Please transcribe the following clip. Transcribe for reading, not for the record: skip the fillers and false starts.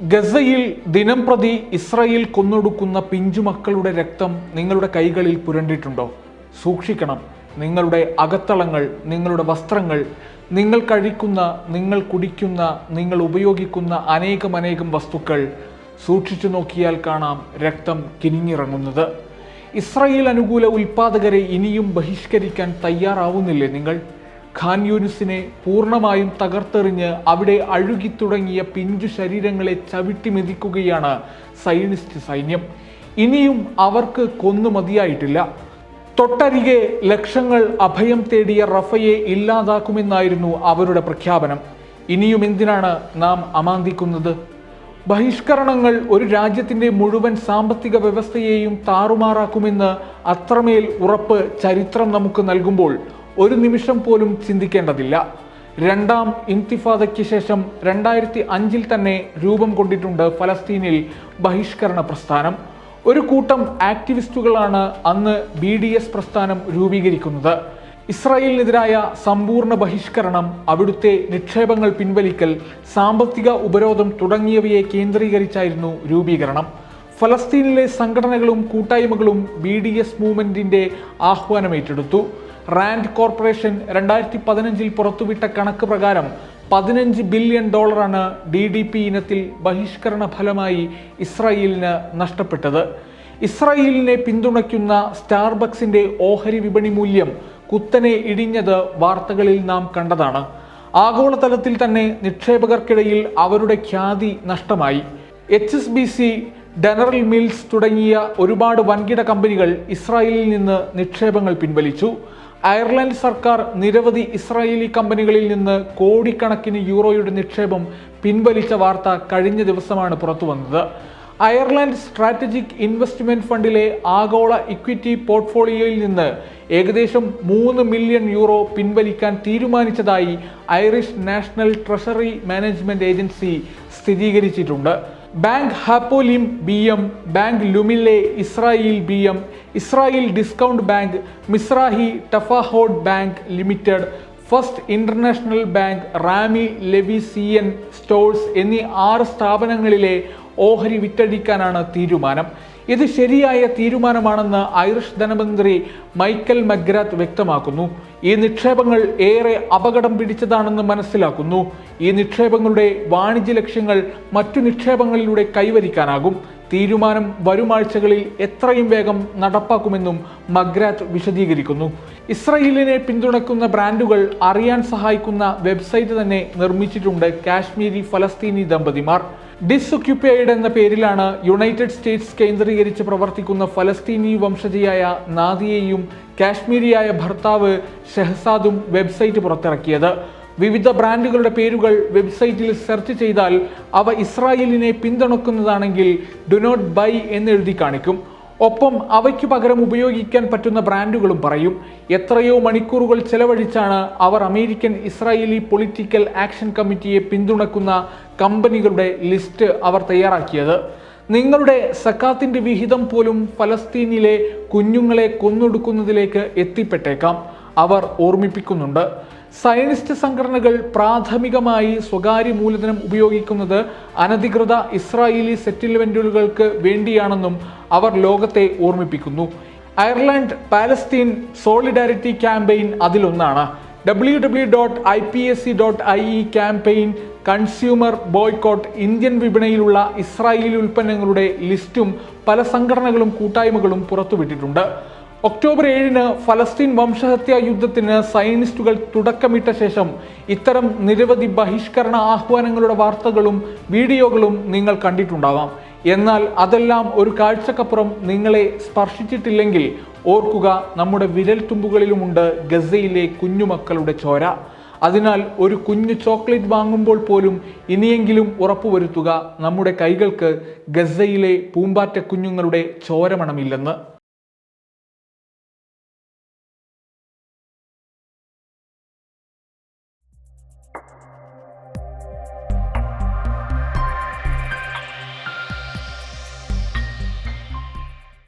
ഗസയിൽ ദിനംപ്രതി ഇസ്രായേൽ കൊന്നൊടുക്കുന്ന പിഞ്ചുമക്കളുടെ രക്തം നിങ്ങളുടെ കൈകളിൽ പുരണ്ടിട്ടുണ്ടോ? സൂക്ഷിക്കണം. നിങ്ങളുടെ അകത്തളങ്ങൾ, നിങ്ങളുടെ വസ്ത്രങ്ങൾ, നിങ്ങൾ കഴിക്കുന്ന, നിങ്ങൾ കുടിക്കുന്ന, നിങ്ങൾ ഉപയോഗിക്കുന്ന അനേകം വസ്തുക്കൾ സൂക്ഷിച്ചു നോക്കിയാൽ കാണാം രക്തം കിനിഞ്ഞിറങ്ങുന്നത്. ഇസ്രായേൽ അനുകൂല ഉൽപ്പാദകരെ ഇനിയും ബഹിഷ്കരിക്കാൻ തയ്യാറാവുന്നില്ലേ നിങ്ങൾ? ഖാൻ യൂനിസിനെ പൂർണ്ണമായും തകർത്തെറിഞ്ഞ് അവിടെ അഴുകിത്തുടങ്ങിയ പിഞ്ചു ശരീരങ്ങളെ ചവിട്ടി മെതിക്കുകയാണ് സയനിസ്റ്റ് സൈന്യം. ഇനിയും അവർക്ക് കൊന്നു മതിയായിട്ടില്ല. തൊട്ടരികെ ലക്ഷങ്ങൾ അഭയം തേടിയ റഫയെ ഇല്ലാതാക്കുമെന്നായിരുന്നു അവരുടെ പ്രഖ്യാപനം. ഇനിയും എന്തിനാണ് നാം അമാന്തിക്കുന്നത്? ബഹിഷ്കരണങ്ങൾ ഒരു രാജ്യത്തിൻ്റെ മുഴുവൻ സാമ്പത്തിക വ്യവസ്ഥയെയും താറുമാറാക്കുമെന്ന് അത്രമേൽ ഉറപ്പ് ചരിത്രം നമുക്ക് നൽകുമ്പോൾ ഒരു നിമിഷം പോലും ചിന്തിക്കേണ്ടതില്ല. രണ്ടാം ഇൻതിഫാദയ്ക്ക് ശേഷം 2005 തന്നെ രൂപം കൊണ്ടിട്ടുണ്ട് ഫലസ്തീനിൽ ബഹിഷ്കരണ പ്രസ്ഥാനം. ഒരു കൂട്ടം ആക്ടിവിസ്റ്റുകളാണ് അന്ന് BDS പ്രസ്ഥാനം രൂപീകരിക്കുന്നത്. ഇസ്രായേലിനെതിരായ സമ്പൂർണ്ണ ബഹിഷ്കരണം, അവിടുത്തെ നിക്ഷേപങ്ങൾ പിൻവലിക്കൽ, സാമ്പത്തിക ഉപരോധം തുടങ്ങിയവയെ കേന്ദ്രീകരിച്ചായിരുന്നു രൂപീകരണം. ഫലസ്തീനിലെ സംഘടനകളും കൂട്ടായ്മകളും BDS മൂവ്മെന്റിന്റെ ആഹ്വാനം ഏറ്റെടുത്തു. റാൻഡ് കോർപ്പറേഷൻ 2015 പുറത്തുവിട്ട കണക്ക് പ്രകാരം $15 ബില്യൺ DDP ഇനത്തിൽ ബഹിഷ്കരണ ഫലമായി ഇസ്രായേലിന് നഷ്ടപ്പെട്ടത്. ഇസ്രായേലിനെ പിന്തുണയ്ക്കുന്ന സ്റ്റാർബക്സിന്റെ ഓഹരി വിപണി മൂല്യം കുത്തനെ ഇടിഞ്ഞത് വാർത്തകളിൽ നാം കണ്ടതാണ്. ആഗോളതലത്തിൽ തന്നെ നിക്ഷേപകർക്കിടയിൽ അവരുടെ ഖ്യാതി നഷ്ടമായി. HSBC, ജനറൽ മിൽസ് തുടങ്ങിയ ഒരുപാട് വൻകിട കമ്പനികൾ ഇസ്രായേലിൽ നിന്ന് നിക്ഷേപങ്ങൾ പിൻവലിച്ചു. അയർലൻഡ് സർക്കാർ നിരവധി ഇസ്രായേലി കമ്പനികളിൽ നിന്ന് കോടിക്കണക്കിന് യൂറോയുടെ നിക്ഷേപം പിൻവലിച്ച വാർത്ത കഴിഞ്ഞ ദിവസമാണ് പുറത്തു വന്നത്. അയർലൻഡ് സ്ട്രാറ്റജിക് ഇൻവെസ്റ്റ്മെന്റ് ഫണ്ടിലെ ആഗോള ഇക്വിറ്റി പോർട്ട്ഫോളിയോയിൽ നിന്ന് ഏകദേശം €3 മില്യൺ പിൻവലിക്കാൻ തീരുമാനിച്ചതായി Irish National Treasury Management Agency സ്ഥിരീകരിച്ചിട്ടുണ്ട്. Bank Hapoalim BM, bank Leumi le Israel BM, Israel Discount Bank, Mizrahi Tefahot Bank Limited, First International Bank, Rami ലെവിസിയൻ സ്റ്റോഴ്സ് എന്നീ 6 സ്ഥാപനങ്ങളിലെ ഓഹരി വിറ്റഴിക്കാനാണ് തീരുമാനം. ഇത് ശരിയായ തീരുമാനമാണെന്ന് ഐറിഷ് ധനമന്ത്രി മൈക്കൽ മഗ്രാത്ത് വ്യക്തമാക്കുന്നു. ഈ നിക്ഷേപങ്ങൾ ഏറെ അപകടം പിടിച്ചതാണെന്ന് മനസ്സിലാക്കുന്നു. ഈ നിക്ഷേപങ്ങളുടെ വാണിജ്യ ലക്ഷ്യങ്ങൾ മറ്റു നിക്ഷേപങ്ങളിലൂടെ കൈവരിക്കാനാകും. തീരുമാനം വരുമാഴ്ചകളിൽ എത്രയും വേഗം നടപ്പാക്കുമെന്നും മഗ്രാത്ത് വിശദീകരിക്കുന്നു. ഇസ്രായേലിനെ പിന്തുണയ്ക്കുന്ന ബ്രാൻഡുകൾ അറിയാൻ സഹായിക്കുന്ന വെബ്സൈറ്റ് തന്നെ നിർമ്മിച്ചിട്ടുണ്ട് കാശ്മീരി ഫലസ്തീനി ദമ്പതിമാർ. ഡിസ്ഒക്യുപ്പൈഡ് എന്ന പേരിലാണ് യുണൈറ്റഡ് സ്റ്റേറ്റ്സ് കേന്ദ്രീകരിച്ച് പ്രവർത്തിക്കുന്ന ഫലസ്തീനി വംശജയായ നാദിയയും കാശ്മീരിയായ ഭർത്താവ് ഷെഹസാദും വെബ്സൈറ്റ് പുറത്തിറക്കിയത്. വിവിധ ബ്രാൻഡുകളുടെ പേരുകൾ വെബ്സൈറ്റിൽ സെർച്ച് ചെയ്താൽ അവ ഇസ്രായേലിനെ പിന്തുണയ്ക്കുന്നതാണെങ്കിൽ ഡു നോട്ട് ബൈ എന്നെഴുതി കാണിക്കും. ഒപ്പം അവയ്ക്കു പകരം ഉപയോഗിക്കാൻ പറ്റുന്ന ബ്രാൻഡുകളും പറയും. എത്രയോ മണിക്കൂറുകൾ ചെലവഴിച്ചാണ് അവർ അമേരിക്കൻ ഇസ്രായേലി പൊളിറ്റിക്കൽ ആക്ഷൻ കമ്മിറ്റിയെ പിന്തുണയ്ക്കുന്ന കമ്പനികളുടെ ലിസ്റ്റ് അവർ തയ്യാറാക്കിയത്. നിങ്ങളുടെ സക്കാത്തിന്റെ വിഹിതം പോലും ഫലസ്തീനിലെ കുഞ്ഞുങ്ങളെ കൊന്നൊടുക്കുന്നതിലേക്ക് എത്തിപ്പെട്ടേക്കാം, അവർ ഓർമ്മിപ്പിക്കുന്നുണ്ട്. സയനിസ്റ്റ് സംഘടനകൾ പ്രാഥമികമായി സ്വകാര്യ മൂലധനം ഉപയോഗിക്കുന്നത് അനധികൃത ഇസ്രായേലി സെറ്റിൽമെന്റുകൾക്ക് വേണ്ടിയാണെന്നും അവർ ലോകത്തെ ഓർമ്മിപ്പിക്കുന്നു. അയർലൻഡ് പാലസ്തീൻ സോളിഡാരിറ്റി ക്യാമ്പയിൻ അതിലൊന്നാണ്. www.ipsc.ie campaign consumer boycott Indian വിപണിയിലുള്ള ഇസ്രായേലി ഉൽപ്പന്നങ്ങളുടെ ലിസ്റ്റും പല സംഘടനകളും കൂട്ടായ്മകളും പുറത്തുവിട്ടിട്ടുണ്ട്. ഒക്ടോബർ 7 ഫലസ്തീൻ വംശഹത്യാ യുദ്ധത്തിന് സയനിസ്റ്റുകൾ തുടക്കമിട്ട ശേഷം ഇത്തരം നിരവധി ബഹിഷ്കരണ ആഹ്വാനങ്ങളുടെ വാർത്തകളും വീഡിയോകളും നിങ്ങൾ കണ്ടിട്ടുണ്ടാവാം. എന്നാൽ അതെല്ലാം ഒരു കാഴ്ചക്കപ്പുറം നിങ്ങളെ സ്പർശിച്ചിട്ടില്ലെങ്കിൽ ഓർക്കുക, നമ്മുടെ വിരൽത്തുമ്പുകളിലുമുണ്ട് ഗസയിലെ കുഞ്ഞുമക്കളുടെ ചോര. അതിനാൽ ഒരു കുഞ്ഞു ചോക്ലേറ്റ് വാങ്ങുമ്പോൾ പോലും ഇനിയെങ്കിലും ഉറപ്പുവരുത്തുക നമ്മുടെ കൈകൾക്ക് ഗസയിലെ പൂമ്പാറ്റ കുഞ്ഞുങ്ങളുടെ ചോരമണമില്ലെന്ന്.